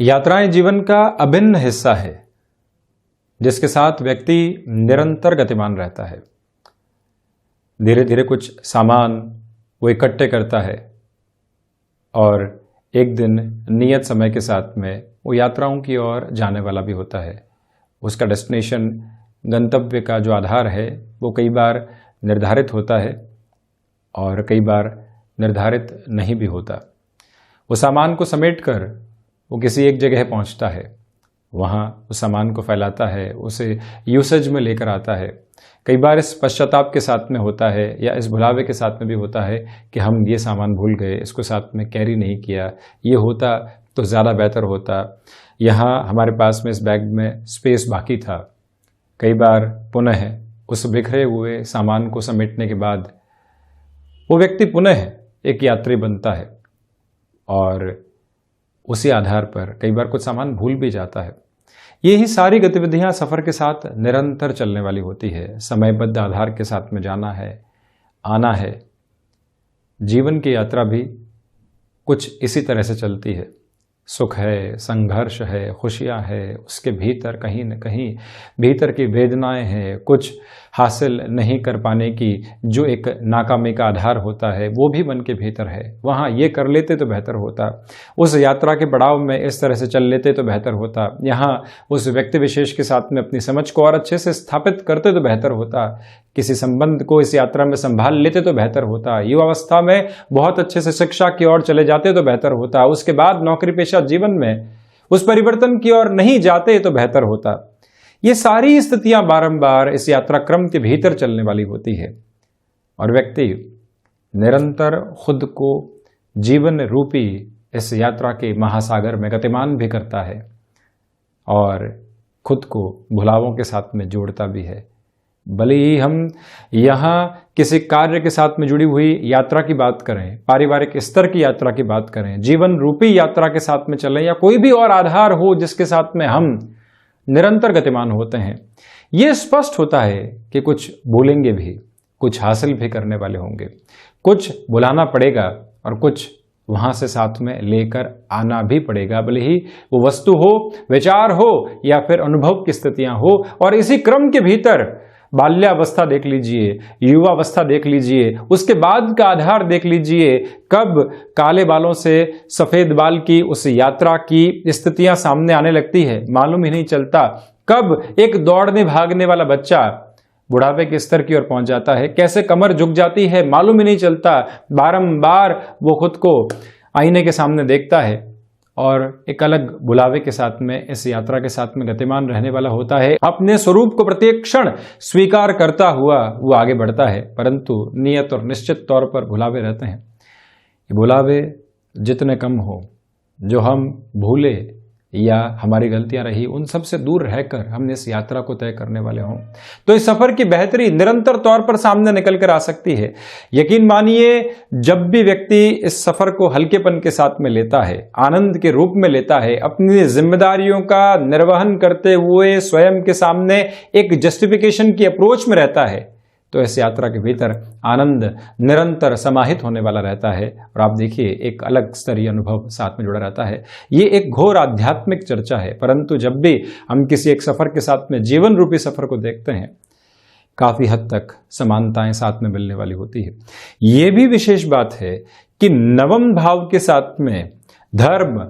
यात्राएं जीवन का अभिन्न हिस्सा है जिसके साथ व्यक्ति निरंतर गतिमान रहता है। धीरे धीरे कुछ सामान वो इकट्ठे करता है और एक दिन नियत समय के साथ में वो यात्राओं की ओर जाने वाला भी होता है। उसका डेस्टिनेशन, गंतव्य का जो आधार है वो कई बार निर्धारित होता है और कई बार निर्धारित नहीं भी होता। वो सामान को समेटकर वो किसी एक जगह पहुंचता है, वहाँ उस सामान को फैलाता है, उसे यूसेज में लेकर आता है। कई बार इस पश्चाताप के साथ में होता है या इस भुलावे के साथ में भी होता है कि हम ये सामान भूल गए, इसको साथ में कैरी नहीं किया, ये होता तो ज़्यादा बेहतर होता, यहाँ हमारे पास में इस बैग में स्पेस बाकी था। कई बार पुनः उस बिखरे हुए सामान को समेटने के बाद वो व्यक्ति पुनः एक यात्री बनता है और उसी आधार पर कई बार कुछ सामान भूल भी जाता है। यही सारी गतिविधियां सफ़र के साथ निरंतर चलने वाली होती है। समयबद्ध आधार के साथ में जाना है, आना है। जीवन की यात्रा भी कुछ इसी तरह से चलती है। सुख है, संघर्ष है, खुशियां है, उसके भीतर कहीं न कहीं भीतर की वेदनाएं हैं, कुछ हासिल नहीं कर पाने की जो एक नाकामी का आधार होता है वो भी मन के भीतर है। वहाँ ये कर लेते तो बेहतर होता, उस यात्रा के पड़ाव में इस तरह से चल लेते तो बेहतर होता, यहाँ उस व्यक्ति विशेष के साथ में अपनी समझ को और अच्छे से स्थापित करते तो बेहतर होता, किसी संबंध को इस यात्रा में संभाल लेते तो बेहतर होता, युवावस्था में बहुत अच्छे से शिक्षा की ओर चले जाते तो बेहतर होता, उसके बाद नौकरी पेशा जीवन में उस परिवर्तन की ओर नहीं जाते तो बेहतर होता। ये सारी स्थितियां बारंबार इस यात्रा क्रम के भीतर चलने वाली होती है और व्यक्ति निरंतर खुद को जीवन रूपी इस यात्रा के महासागर में गतिमान भी करता है और खुद को भुलावों के साथ में जोड़ता भी है। भले ही हम यहाँ किसी कार्य के साथ में जुड़ी हुई यात्रा की बात करें, पारिवारिक स्तर की यात्रा की बात करें, जीवन रूपी यात्रा के साथ में चलें या कोई भी और आधार हो जिसके साथ में हम निरंतर गतिमान होते हैं, ये स्पष्ट होता है कि कुछ भूलेंगे भी, कुछ हासिल भी करने वाले होंगे, कुछ भुलाना पड़ेगा और कुछ वहां से साथ में लेकर आना भी पड़ेगा। भले ही वो वस्तु हो, विचार हो या फिर अनुभव की स्थितियां हो। और इसी क्रम के भीतर बाल्यावस्था देख लीजिए, युवावस्था देख लीजिए, उसके बाद का आधार देख लीजिए, कब काले बालों से सफेद बाल की उस यात्रा की स्थितियां सामने आने लगती है मालूम ही नहीं चलता। कब एक दौड़ने भागने वाला बच्चा बुढ़ापे के स्तर की ओर पहुंच जाता है, कैसे कमर झुक जाती है मालूम ही नहीं चलता। बारंबार वो खुद को आईने के सामने देखता है और एक अलग बुलावे के साथ में इस यात्रा के साथ में गतिमान रहने वाला होता है। अपने स्वरूप को प्रत्येक क्षण स्वीकार करता हुआ वो आगे बढ़ता है, परंतु नियत और निश्चित तौर पर भुलावे रहते हैं। ये भुलावे जितने कम हो, जो हम भूले या हमारी गलतियां रही, उन सब से दूर रहकर हमने इस यात्रा को तय करने वाले हों तो इस सफर की बेहतरी निरंतर तौर पर सामने निकल कर आ सकती है। यकीन मानिए, जब भी व्यक्ति इस सफर को हल्केपन के साथ में लेता है, आनंद के रूप में लेता है, अपनी जिम्मेदारियों का निर्वहन करते हुए स्वयं के सामने एक जस्टिफिकेशन की अप्रोच में रहता है, तो इस यात्रा के भीतर आनंद निरंतर समाहित होने वाला रहता है और आप देखिए एक अलग स्तरीय अनुभव साथ में जुड़ा रहता है। ये एक घोर आध्यात्मिक चर्चा है, परंतु जब भी हम किसी एक सफर के साथ में जीवन रूपी सफर को देखते हैं, काफी हद तक समानताएं साथ में मिलने वाली होती है। ये भी विशेष बात है कि नवम भाव के साथ में धर्म,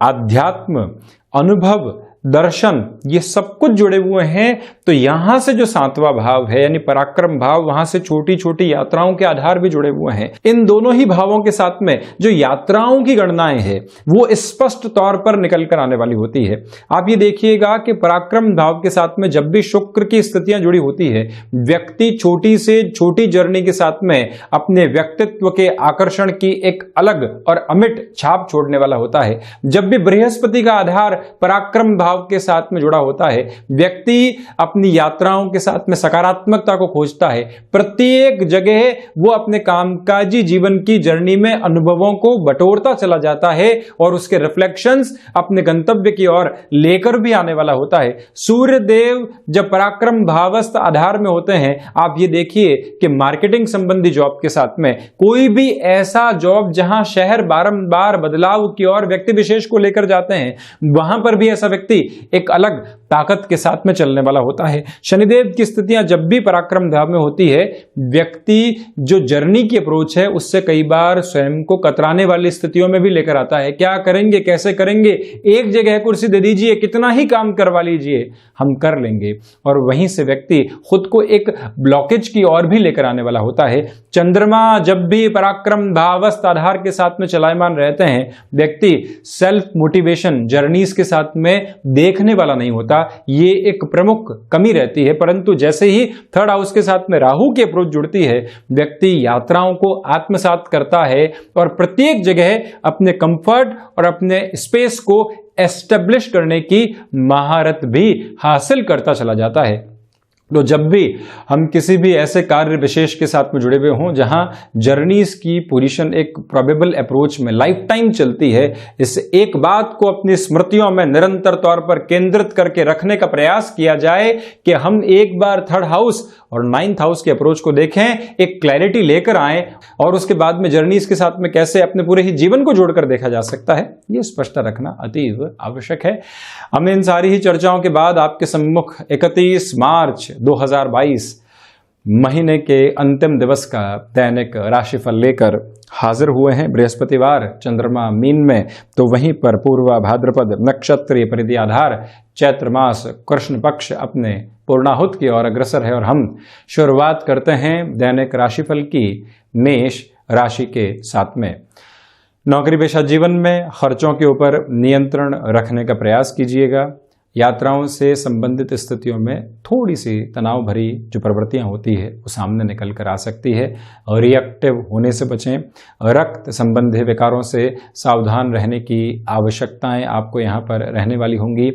आध्यात्म, अनुभव, दर्शन, ये सब कुछ जुड़े हुए हैं। तो यहां से जो सातवां भाव है यानी पराक्रम भाव, वहां से छोटी छोटी यात्राओं के आधार भी जुड़े हुए हैं। इन दोनों ही भावों के साथ में जो यात्राओं की गणनाएं हैं वो स्पष्ट तौर पर निकल कर आने वाली होती है। आप ये देखिएगा कि पराक्रम भाव के साथ में जब भी शुक्र की स्थितियां जुड़ी होती है, व्यक्ति छोटी से छोटी जर्नी के साथ में अपने व्यक्तित्व के आकर्षण की एक अलग और अमिट छाप छोड़ने वाला होता है। जब भी बृहस्पति का आधार पराक्रम भाव भाव के साथ में जुड़ा होता है, व्यक्ति अपनी यात्राओं के साथ में सकारात्मकता को खोजता है। प्रत्येक जगह वो अपने कामकाजी जीवन की जर्नी में अनुभवों को बटोरता चला जाता है और उसके रिफ्लेक्शंस अपने गंतव्य की ओर लेकर भी आने वाला होता है। सूर्य देव जब पराक्रम भावस्थ आधार में होते हैं, आप ये देखिए कि मार्केटिंग संबंधी जॉब के साथ में कोई भी ऐसा जॉब जहां शहर बारंबार बदलाव की ओर व्यक्ति विशेष को लेकर जाते हैं, वहां पर भी ऐसा व्यक्ति एक अलग ताकत के साथ में चलने वाला होता है। शनिदेव की स्थितियां जब भी पराक्रम भाव में होती है, व्यक्ति जो जर्नी की अप्रोच है उससे कई बार स्वयं को कतराने वाली स्थितियों में भी लेकर आता है। क्या करेंगे, कैसे करेंगे, एक जगह कुर्सी दे दीजिए, कितना ही काम करवा लीजिए, हम कर लेंगे। और वहीं से व्यक्ति खुद को एक ब्लॉकेज की ओर भी लेकर आने वाला होता है। चंद्रमा जब भी पराक्रम भावस्थ आधार के साथ में चलायमान रहते हैं, व्यक्ति सेल्फ मोटिवेशन जर्नीज के साथ में देखने वाला नहीं होता। ये एक प्रमुख कमी रहती है। परंतु जैसे ही थर्ड हाउस के साथ में राहु की अप्रोच जुड़ती है, व्यक्ति यात्राओं को आत्मसात करता है और प्रत्येक जगह अपने कंफर्ट और अपने स्पेस को एस्टेब्लिश करने की महारत भी हासिल करता चला जाता है। तो जब भी हम किसी भी ऐसे कार्य विशेष के साथ में जुड़े हुए हों जहां जर्नीज की पोजीशन एक प्रोबेबल अप्रोच में लाइफ टाइम चलती है, इस एक बात को अपनी स्मृतियों में निरंतर तौर पर केंद्रित करके रखने का प्रयास किया जाए कि हम एक बार थर्ड हाउस और नाइन्थ हाउस के अप्रोच को देखें, एक क्लैरिटी लेकर आए और उसके बाद में जर्नीज के साथ में कैसे अपने पूरे ही जीवन को जोड़कर देखा जा सकता है, ये स्पष्टता रखना अतीव आवश्यक है। हमें इन सारी ही चर्चाओं के बाद आपके सम्मुख 31 मार्च 2022 महीने के अंतिम दिवस का दैनिक राशिफल लेकर हाजिर हुए हैं। बृहस्पतिवार चंद्रमा मीन में, तो वहीं पर पूर्वा भाद्रपद नक्षत्रीय परिधि आधार चैत्र मास कृष्ण पक्ष अपने पूर्णाहुत की ओर अग्रसर है। और हम शुरुआत करते हैं दैनिक राशिफल की मेष राशि के साथ में। नौकरी पेशा जीवन में खर्चों के ऊपर नियंत्रण रखने का प्रयास कीजिएगा। यात्राओं से संबंधित स्थितियों में थोड़ी सी तनाव भरी जो प्रवृत्तियां होती है वो सामने निकल कर आ सकती है। रिएक्टिव होने से बचें। रक्त संबंधी विकारों से सावधान रहने की आवश्यकताएं आपको यहाँ पर रहने वाली होंगी।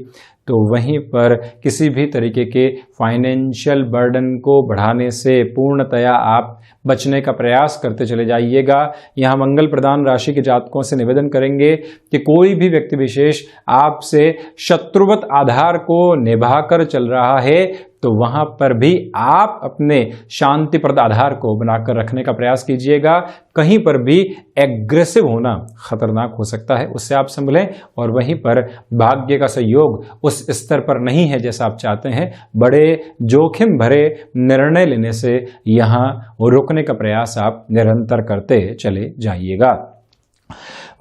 तो वहीं पर किसी भी तरीके के फाइनेंशियल बर्डन को बढ़ाने से पूर्णतया आप बचने का प्रयास करते चले जाइएगा। यहाँ मंगल प्रदान राशि के जातकों से निवेदन करेंगे कि कोई भी व्यक्ति विशेष आपसे शत्रुवत आधार को निभाकर चल रहा है तो वहां पर भी आप अपने शांतिप्रद आधार को बनाकर रखने का प्रयास कीजिएगा। कहीं पर भी एग्रेसिव होना खतरनाक हो सकता है, उससे आप संभलें। और वहीं पर भाग्य का सहयोग उस स्तर पर नहीं है जैसा आप चाहते हैं। बड़े जोखिम भरे निर्णय लेने से यहाँ रोकने का प्रयास आप निरंतर करते चले जाइएगा।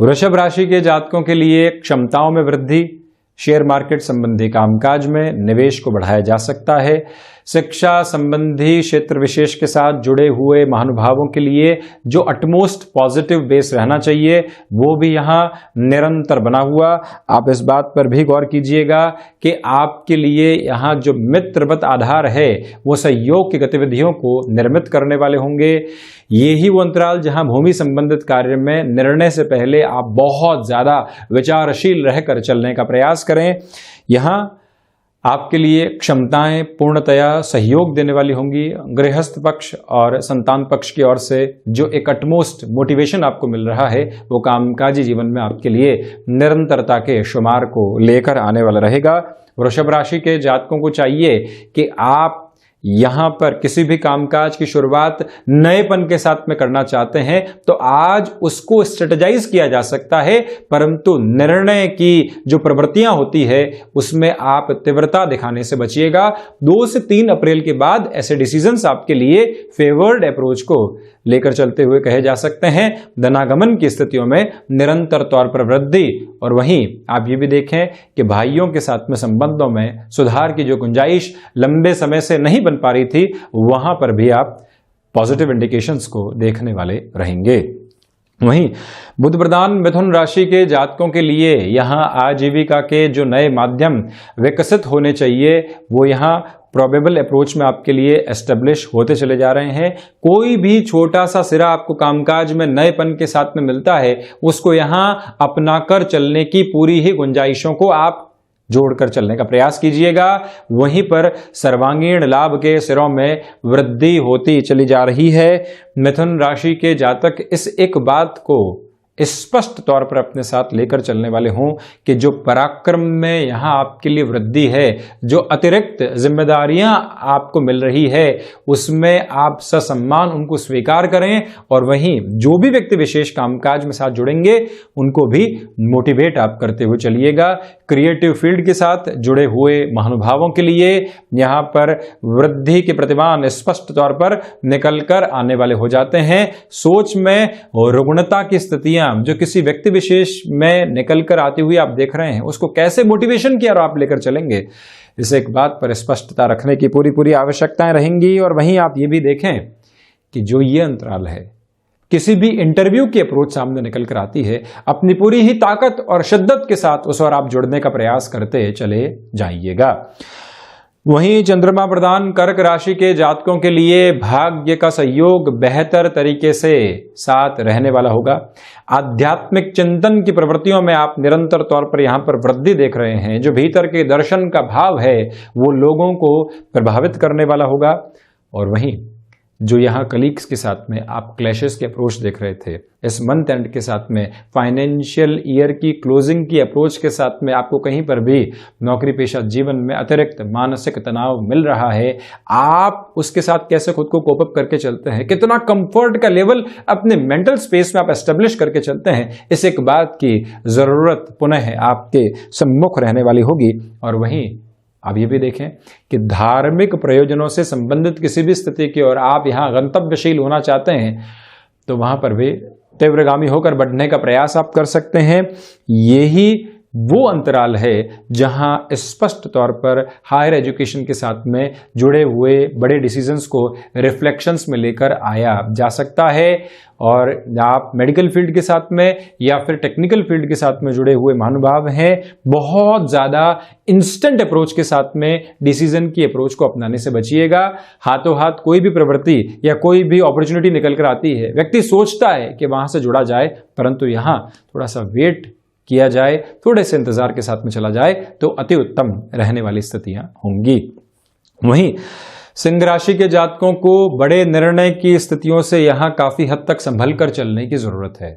वृषभ राशि के जातकों के लिए क्षमताओं में वृद्धि, शेयर मार्केट संबंधी कामकाज में निवेश को बढ़ाया जा सकता है। शिक्षा संबंधी क्षेत्र विशेष के साथ जुड़े हुए महानुभावों के लिए जो अटमोस्ट पॉजिटिव बेस रहना चाहिए वो भी यहाँ निरंतर बना हुआ। आप इस बात पर भी गौर कीजिएगा कि आपके लिए यहाँ जो मित्रवत आधार है वो सहयोग की गतिविधियों को निर्मित करने वाले होंगे। ये ही वो अंतराल जहाँ भूमि संबंधित कार्य में निर्णय से पहले आप बहुत ज़्यादा विचारशील रहकर चलने का प्रयास करें। यहाँ आपके लिए क्षमताएं पूर्णतया सहयोग देने वाली होंगी। गृहस्थ पक्ष और संतान पक्ष की ओर से जो एक अटमोस्ट मोटिवेशन आपको मिल रहा है वो कामकाजी जीवन में आपके लिए निरंतरता के शुमार को लेकर आने वाला रहेगा। वृषभ राशि के जातकों को चाहिए कि आप यहाँ पर किसी भी कामकाज की शुरुआत नएपन के साथ में करना चाहते हैं तो आज उसको स्ट्रेटेजाइज किया जा सकता है, परंतु निर्णय की जो प्रवृत्तियां होती है उसमें आप तीव्रता दिखाने से बचिएगा। 2 से 3 अप्रैल के बाद ऐसे डिसीजंस आपके लिए फेवर्ड अप्रोच को लेकर चलते हुए कहे जा सकते हैं। धनागमन की स्थितियों में निरंतर तौर पर वृद्धि। और वहीं आप ये भी देखें कि भाइयों के साथ में संबंधों में सुधार की जो गुंजाइश लंबे समय से नहीं बन पा रही थी वहां पर भी आप पॉजिटिव इंडिकेशंस को देखने वाले रहेंगे। वहीं बुध प्रधान मिथुन राशि के जातकों के लिए यहाँ आजीविका के जो नए माध्यम विकसित होने चाहिए वो यहाँ प्रोबेबल अप्रोच में आपके लिए एस्टेब्लिश होते चले जा रहे हैं। कोई भी छोटा सा सिरा आपको कामकाज में नएपन के साथ में मिलता है उसको यहाँ अपनाकर चलने की पूरी ही गुंजाइशों को आप जोड़कर चलने का प्रयास कीजिएगा। वहीं पर सर्वांगीण लाभ के सिरों में वृद्धि होती चली जा रही है। मिथुन राशि के जातक इस एक बात को स्पष्ट तौर पर अपने साथ लेकर चलने वाले हों कि जो पराक्रम में यहां आपके लिए वृद्धि है, जो अतिरिक्त जिम्मेदारियां आपको मिल रही है, उसमें आप ससम्मान उनको स्वीकार करें और वहीं जो भी व्यक्ति विशेष कामकाज में साथ जुड़ेंगे उनको भी मोटिवेट आप करते हुए चलिएगा। क्रिएटिव फील्ड के साथ जुड़े हुए महानुभावों के लिए यहां पर वृद्धि के प्रतिमान स्पष्ट तौर पर निकल कर आने वाले हो जाते हैं। सोच में रुग्णता की स्थितियां जो किसी व्यक्ति विशेष में निकल कर आती हुई आप देख रहे हैं, उसको कैसे मोटिवेशन की ओर आप लेकर चलेंगे, इस एक बात पर स्पष्टता रखने की पूरी आवश्यकताएं रहेंगी। और वहीं आप ये भी देखें कि जो ये अंतराल है, किसी भी इंटरव्यू की अप्रोच सामने निकल कर आती है, अपनी पूरी ही ताकत और शिद्दत के साथ उस ओर आप जुड़ने का प्रयास करते चले जाइएगा। वहीं चंद्रमा प्रधान कर्क राशि के जातकों के लिए भाग्य का सहयोग बेहतर तरीके से साथ रहने वाला होगा। आध्यात्मिक चिंतन की प्रवृत्तियों में आप निरंतर तौर पर यहां पर वृद्धि देख रहे हैं। जो भीतर के दर्शन का भाव है वो लोगों को प्रभावित करने वाला होगा। और वहीं जो यहाँ कलीग्स के साथ में आप क्लैशेस के अप्रोच देख रहे थे, इस मंथ एंड के साथ में फाइनेंशियल ईयर की क्लोजिंग की अप्रोच के साथ में आपको कहीं पर भी नौकरी पेशा जीवन में अतिरिक्त मानसिक तनाव मिल रहा है, आप उसके साथ कैसे खुद को कोप अप करके चलते हैं, कितना कंफर्ट का लेवल अपने मेंटल स्पेस में आप एस्टेब्लिश करके चलते हैं, इस एक बात की जरूरत पुनः आपके सम्मुख रहने वाली होगी। और वहीं आप ये भी देखें कि धार्मिक प्रयोजनों से संबंधित किसी भी स्थिति की ओर आप यहाँ गंतव्यशील होना चाहते हैं तो वहां पर भी तीव्रगामी होकर बढ़ने का प्रयास आप कर सकते हैं। यही वो अंतराल है जहां स्पष्ट तौर पर हायर एजुकेशन के साथ में जुड़े हुए बड़े डिसीजंस को रिफ्लेक्शंस में लेकर आया जा सकता है। और आप मेडिकल फील्ड के साथ में या फिर टेक्निकल फील्ड के साथ में जुड़े हुए महानुभाव हैं, बहुत ज़्यादा इंस्टेंट अप्रोच के साथ में डिसीजन की अप्रोच को अपनाने से बचिएगा। हाथों हाथ कोई भी प्रवृत्ति या कोई भी अपॉर्चुनिटी निकल कर आती है, व्यक्ति सोचता है कि वहां से जुड़ा जाए, परंतु यहाँ थोड़ा सा वेट किया जाए, थोड़े से इंतजार के साथ में चला जाए तो अति उत्तम रहने वाली स्थितियां होंगी। वहीं सिंह राशि के जातकों को बड़े निर्णय की स्थितियों से यहां काफी हद तक संभल कर चलने की जरूरत है।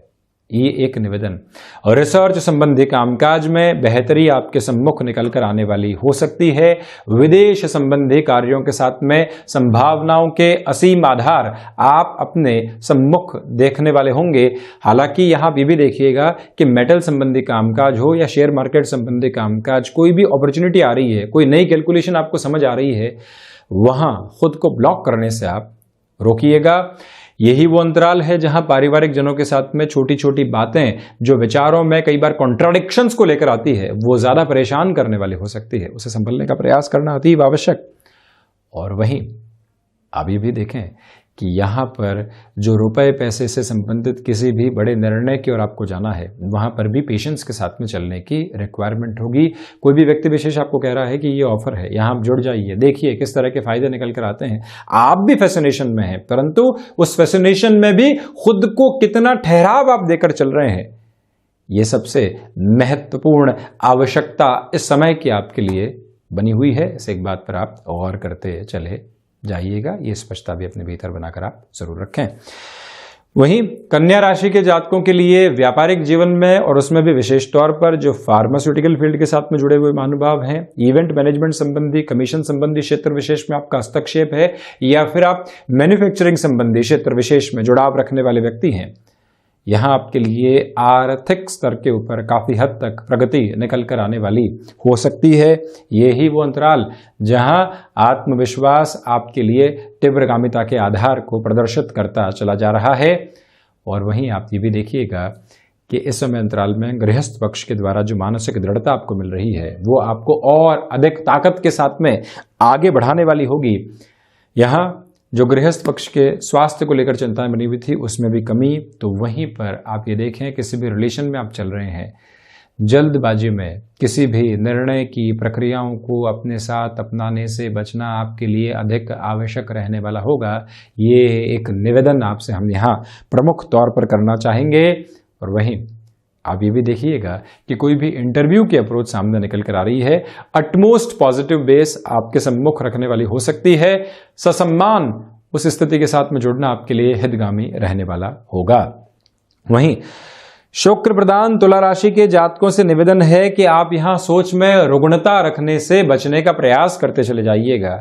ये एक निवेदन और रिसर्च संबंधी कामकाज में बेहतरी आपके सम्मुख निकल कर आने वाली हो सकती है। विदेश संबंधी कार्यों के साथ में संभावनाओं के असीम आधार आप अपने सम्मुख देखने वाले होंगे। हालांकि यहाँ भी देखिएगा कि मेटल संबंधी कामकाज हो या शेयर मार्केट संबंधी कामकाज, कोई भी अपॉर्चुनिटी आ रही है, कोई नई कैलकुलेशन आपको समझ आ रही है, वहां खुद को ब्लॉक करने से आप रोकिएगा। यही वो अंतराल है जहां पारिवारिक जनों के साथ में छोटी छोटी बातें जो विचारों में कई बार कॉन्ट्राडिक्शंस को लेकर आती है, वो ज्यादा परेशान करने वाली हो सकती है। उसे संभलने का प्रयास करना अति आवश्यक। और वहीं आप ये भी देखें कि यहाँ पर जो रुपए पैसे से संबंधित किसी भी बड़े निर्णय की ओर आपको जाना है, वहाँ पर भी पेशेंस के साथ में चलने की रिक्वायरमेंट होगी। कोई भी व्यक्ति विशेष आपको कह रहा है कि ये ऑफर है, यहाँ आप जुड़ जाइए, देखिए किस तरह के फायदे निकल कर आते हैं। आप भी फैसिनेशन में हैं, परंतु उस फैसिनेशन में भी खुद को कितना ठहराव आप देकर चल रहे हैं, ये सबसे महत्वपूर्ण आवश्यकता इस समय की आपके लिए बनी हुई है। इस एक बात पर आप गौर करते चले जाइएगा। ये स्पष्टता भी अपने भीतर बनाकर आप जरूर रखें। वहीं कन्या राशि के जातकों के लिए व्यापारिक जीवन में और उसमें भी विशेष तौर पर जो फार्मास्यूटिकल फील्ड के साथ में जुड़े हुए महानुभाव हैं, इवेंट मैनेजमेंट संबंधी, कमीशन संबंधी क्षेत्र विशेष में आपका हस्तक्षेप है, या फिर आप मैन्युफैक्चरिंग संबंधी क्षेत्र विशेष में जुड़ाव रखने वाले व्यक्ति हैं, यहाँ आपके लिए आर्थिक स्तर के ऊपर काफी हद तक प्रगति निकल कर आने वाली हो सकती है। यही वो अंतराल जहाँ आत्मविश्वास आपके लिए तीव्रगामिता के आधार को प्रदर्शित करता चला जा रहा है। और वहीं आप ये भी देखिएगा कि इस समय अंतराल में गृहस्थ पक्ष के द्वारा जो मानसिक दृढ़ता आपको मिल रही है, वो आपको और अधिक ताकत के साथ में आगे बढ़ाने वाली होगी। यहाँ जो गृहस्थ पक्ष के स्वास्थ्य को लेकर चिंताएं बनी हुई थी, उसमें भी कमी। तो वहीं पर आप ये देखें, किसी भी रिलेशन में आप चल रहे हैं, जल्दबाजी में किसी भी निर्णय की प्रक्रियाओं को अपने साथ अपनाने से बचना आपके लिए अधिक आवश्यक रहने वाला होगा। ये एक निवेदन आपसे हम यहाँ प्रमुख तौर पर करना चाहेंगे। और वहीं आप ये भी देखिएगा कि कोई भी इंटरव्यू की अप्रोच सामने निकल कर आ रही है, अटमोस्ट पॉजिटिव बेस आपके सम्मुख रखने वाली हो सकती है। ससम्मान उस स्थिति के साथ में जुड़ना आपके लिए हितगामी रहने वाला होगा। वहीं शुक्र प्रदान तुला राशि के जातकों से निवेदन है कि आप यहां सोच में रुग्णता रखने से बचने का प्रयास करते चले जाइएगा।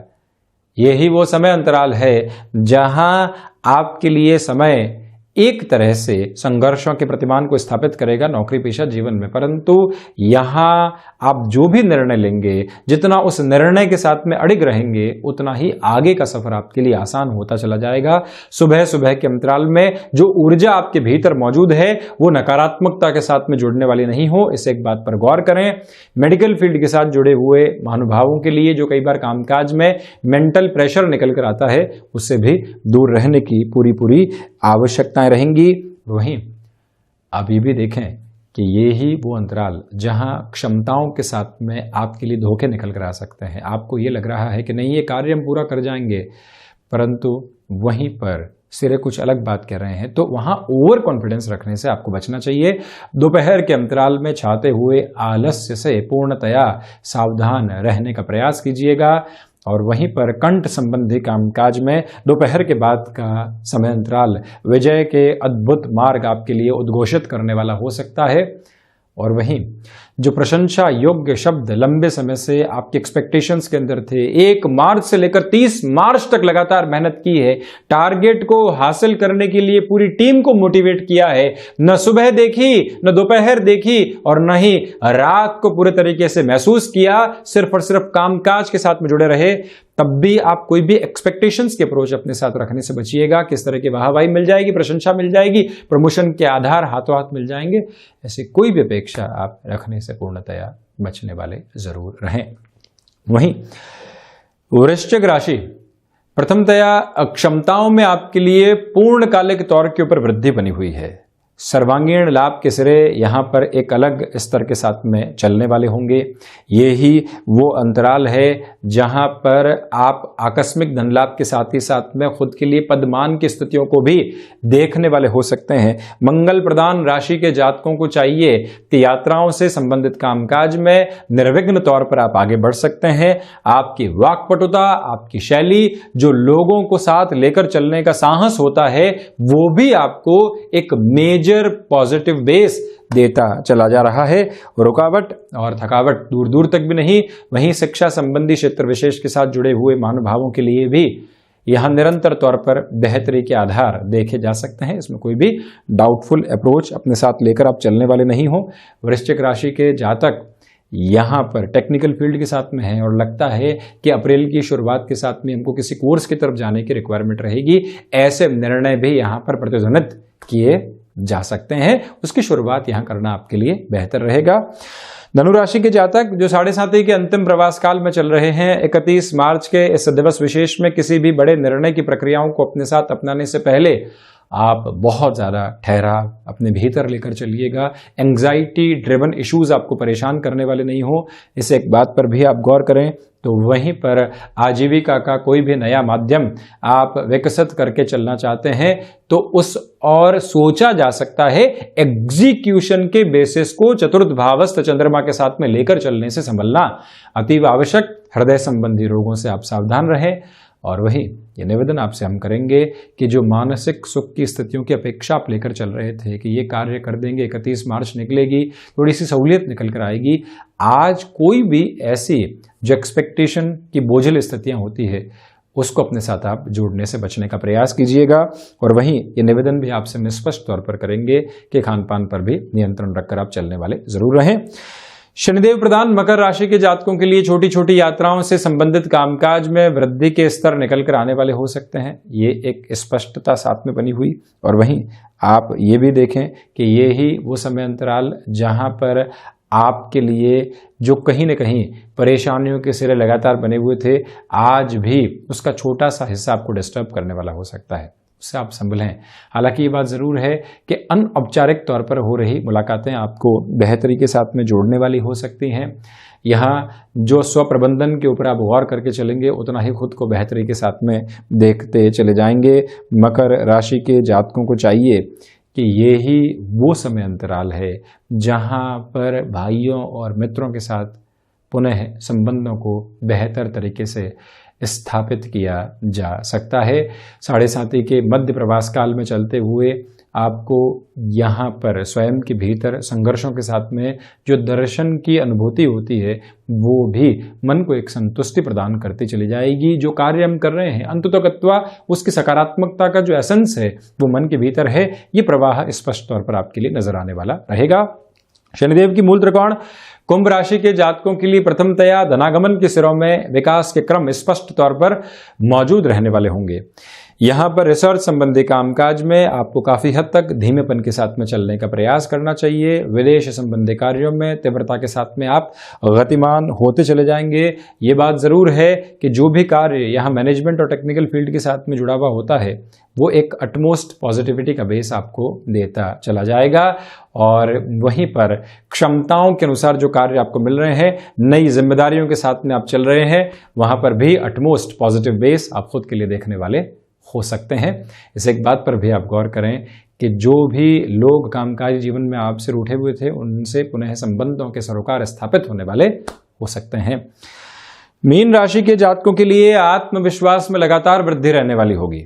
यही वो समय अंतराल है जहां आपके लिए समय एक तरह से संघर्षों के प्रतिमान को स्थापित करेगा नौकरी पेशा जीवन में, परंतु यहां आप जो भी निर्णय लेंगे, जितना उस निर्णय के साथ में अड़िग रहेंगे, उतना ही आगे का सफर आपके लिए आसान होता चला जाएगा। सुबह सुबह के अंतराल में जो ऊर्जा आपके भीतर मौजूद है वो नकारात्मकता के साथ में जुड़ने वाली नहीं हो, इस एक बात पर गौर करें। मेडिकल फील्ड के साथ जुड़े हुए महानुभावों के लिए जो कई बार कामकाज में मेंटल प्रेशर निकल कर आता है, उससे भी दूर रहने की पूरी आवश्यकताएं रहेंगी। वहीं आप ये भी देखें कि ये ही वो अंतराल जहां क्षमताओं के साथ में आपके लिए धोखे निकल कर आ सकते हैं। आपको ये लग रहा है कि नहीं, ये कार्य हम पूरा कर जाएंगे, परंतु वहीं पर सिरे कुछ अलग बात कह रहे हैं, तो वहां ओवर कॉन्फिडेंस रखने से आपको बचना चाहिए। दोपहर के अंतराल में छाते हुए आलस्य से पूर्णतया सावधान रहने का प्रयास कीजिएगा। और वहीं पर कंठ संबंधी कामकाज में दोपहर के बाद का समय अंतराल विजय के अद्भुत मार्ग आपके लिए उद्घोषित करने वाला हो सकता है। और वहीं जो प्रशंसा योग्य शब्द लंबे समय से आपके एक्सपेक्टेशंस के अंदर थे, 1 मार्च से लेकर 30 मार्च तक लगातार मेहनत की है, टारगेट को हासिल करने के लिए पूरी टीम को मोटिवेट किया है, न सुबह देखी, न दोपहर देखी और न ही रात को पूरे तरीके से महसूस किया, सिर्फ और सिर्फ कामकाज के साथ में जुड़े रहे, तब भी आप कोई भी एक्सपेक्टेशंस के अप्रोच अपने साथ रखने से बचिएगा। किस तरह की वाहवाही मिल जाएगी, प्रशंसा मिल जाएगी, प्रमोशन के आधार हाथों हाथ मिल जाएंगे, ऐसी कोई भी अपेक्षा आप रखने से पूर्णतया बचने वाले जरूर रहें। वहीं वृश्चिक राशि, प्रथमतया क्षमताओं में आपके लिए पूर्णकालिक तौर के ऊपर वृद्धि बनी हुई है। सर्वांगीण लाभ के सिरे यहां पर एक अलग स्तर के साथ में चलने वाले होंगे। ये ही वो अंतराल है जहां पर आप आकस्मिक धन लाभ के साथ ही साथ में खुद के लिए पदमान की स्थितियों को भी देखने वाले हो सकते हैं। मंगल प्रदान राशि के जातकों को चाहिए कि यात्राओं से संबंधित कामकाज में निर्विघ्न तौर पर आप आगे बढ़ सकते हैं। आपकी वाक्पटुता, आपकी शैली, जो लोगों को साथ लेकर चलने का साहस होता है, वो भी आपको एक मेजर पॉजिटिव बेस देता चला जा रहा है। रुकावट और थकावट दूर दूर तक भी नहीं। वहीं शिक्षा संबंधी क्षेत्र विशेष के साथ जुड़े हुए महानुभावों के लिए भी यहां निरंतर तौर पर बेहतरी के आधार देखे जा सकते हैं। इसमें कोई भी डाउटफुल अप्रोच अपने साथ लेकर आप चलने वाले नहीं हो। वृश्चिक राशि के जातक यहाँ पर टेक्निकल फील्ड के साथ में है और लगता है कि अप्रैल की शुरुआत के साथ में हमको किसी कोर्स की तरफ जाने की रिक्वायरमेंट रहेगी, ऐसे निर्णय भी यहाँ पर प्रतिध्वनित किए जा सकते हैं। उसकी शुरुआत यहां करना आपके लिए बेहतर रहेगा। धनु राशि के जातक जो 7.5 के अंतिम प्रवास काल में चल रहे हैं, 31 मार्च के इस दिवस विशेष में किसी भी बड़े निर्णय की प्रक्रियाओं को अपने साथ अपनाने से पहले आप बहुत ज़्यादा ठहराव अपने भीतर लेकर चलिएगा। एंग्जाइटी ड्रिवन इश्यूज आपको परेशान करने वाले नहीं हो, इस एक बात पर भी आप गौर करें। तो वहीं पर आजीविका का कोई भी नया माध्यम आप विकसित करके चलना चाहते हैं तो उस और सोचा जा सकता है। एग्जीक्यूशन के बेसिस को चतुर्थ भावस्थ चंद्रमा के साथ में लेकर चलने से संभलना अतीव आवश्यक। हृदय संबंधी रोगों से आप सावधान रहें। और वही ये निवेदन आपसे हम करेंगे कि जो मानसिक सुख की स्थितियों की अपेक्षा आप लेकर चल रहे थे कि ये कार्य कर देंगे, 31 मार्च निकलेगी, थोड़ी सी सहूलियत निकल कर आएगी, आज कोई भी ऐसी जो एक्सपेक्टेशन की बोझिल स्थितियां होती है उसको अपने साथ आप जोड़ने से बचने का प्रयास कीजिएगा। और वहीं ये निवेदन भी आपसे हम स्पष्ट तौर पर करेंगे कि खान पान पर भी नियंत्रण रखकर आप चलने वाले जरूर रहें। शनिदेव प्रदान मकर राशि के जातकों के लिए छोटी छोटी यात्राओं से संबंधित कामकाज में वृद्धि के स्तर निकल कर आने वाले हो सकते हैं, ये एक स्पष्टता साथ में बनी हुई। और वहीं आप ये भी देखें कि ये ही वो समय अंतराल जहां पर आपके लिए जो कहीं न कहीं परेशानियों के सिरे लगातार बने हुए थे, आज भी उसका छोटा सा हिस्सा आपको डिस्टर्ब करने वाला हो सकता है, उससे आप संभलें। हालांकि ये बात ज़रूर है कि अनौपचारिक तौर पर हो रही मुलाकातें आपको बेहतरी के साथ में जोड़ने वाली हो सकती हैं। यहाँ जो स्व प्रबंधन के ऊपर आप गौर करके चलेंगे उतना ही खुद को बेहतरी के साथ में देखते चले जाएंगे। मकर राशि के जातकों को चाहिए कि ये ही वो समय अंतराल है जहां पर भाइयों और मित्रों के साथ पुनः संबंधों को बेहतर तरीके से स्थापित किया जा सकता है। साढ़े साथी के मध्य प्रवास काल में चलते हुए आपको यहाँ पर स्वयं के भीतर संघर्षों के साथ में जो दर्शन की अनुभूति होती है वो भी मन को एक संतुष्टि प्रदान करती चली जाएगी। जो कार्य हम कर रहे हैं अंततोगत्वा उसकी सकारात्मकता का जो एसेंस है वो मन के भीतर है, ये प्रवाह स्पष्ट तौर पर आपके लिए नजर आने वाला रहेगा। शनिदेव की मूल त्रिकोण कुंभ राशि के जातकों के लिए प्रथमतया धनागमन के सिरों में विकास के क्रम स्पष्ट तौर पर मौजूद रहने वाले होंगे। यहाँ पर रिसर्च संबंधी कामकाज में आपको काफी हद तक धीमेपन के साथ में चलने का प्रयास करना चाहिए। विदेश संबंधी कार्यों में तीव्रता के साथ में आप गतिमान होते चले जाएंगे। ये बात जरूर है कि जो भी कार्य यहाँ मैनेजमेंट और टेक्निकल फील्ड के साथ में जुड़ा हुआ होता है वो एक अटमोस्ट पॉजिटिविटी का बेस आपको देता चला जाएगा। और वहीं पर क्षमताओं के अनुसार जो कार्य आपको मिल रहे हैं, नई जिम्मेदारियों के साथ में आप चल रहे हैं, वहां पर भी अटमोस्ट पॉजिटिव बेस आप खुद के लिए देखने वाले हो सकते हैं। इस एक बात पर भी आप गौर करें कि जो भी लोग कामकाजी जीवन में आपसे रूठे हुए थे उनसे पुनः संबंधों के सरोकार स्थापित होने वाले हो सकते हैं। मीन राशि के जातकों के लिए आत्मविश्वास में लगातार वृद्धि रहने वाली होगी।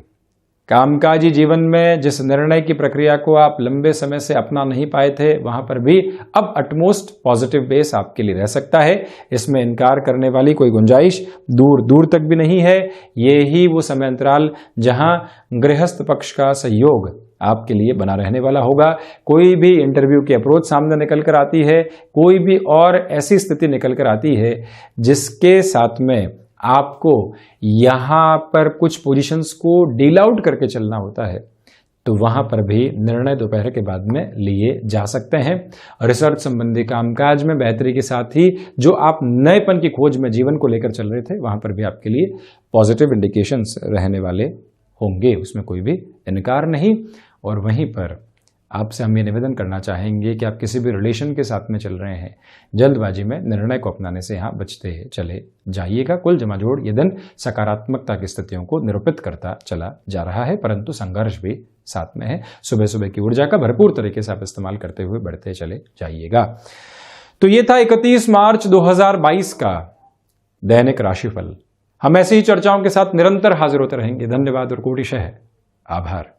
कामकाजी जीवन में जिस निर्णय की प्रक्रिया को आप लंबे समय से अपना नहीं पाए थे वहां पर भी अब अटमोस्ट पॉजिटिव बेस आपके लिए रह सकता है। इसमें इनकार करने वाली कोई गुंजाइश दूर दूर तक भी नहीं है। ये ही वो समय अंतराल जहां गृहस्थ पक्ष का सहयोग आपके लिए बना रहने वाला होगा। कोई भी इंटरव्यू की अप्रोच सामने निकल कर आती है, कोई भी और ऐसी स्थिति निकल कर आती है जिसके साथ में आपको यहां पर कुछ पोजीशंस को डील आउट करके चलना होता है, तो वहां पर भी निर्णय दोपहर के बाद में लिए जा सकते हैं। रिसर्च संबंधी कामकाज में बेहतरी के साथ ही जो आप नएपन की खोज में जीवन को लेकर चल रहे थे वहां पर भी आपके लिए पॉजिटिव इंडिकेशंस रहने वाले होंगे, उसमें कोई भी इनकार नहीं। और वहीं पर आपसे हम ये निवेदन करना चाहेंगे कि आप किसी भी रिलेशन के साथ में चल रहे हैं, जल्दबाजी में निर्णय को अपनाने से यहाँ बचते चले जाइएगा। कुल जमाजोड़ ये दिन सकारात्मकता की स्थितियों को निरूपित करता चला जा रहा है, परंतु संघर्ष भी साथ में है। सुबह सुबह की ऊर्जा का भरपूर तरीके से आप इस्तेमाल करते हुए बढ़ते चले जाइएगा। तो ये था 31 मार्च 2022 का दैनिक राशिफल। हम ऐसी ही चर्चाओं के साथ निरंतर हाजिर होते रहेंगे। धन्यवाद और कोटिशः आभार।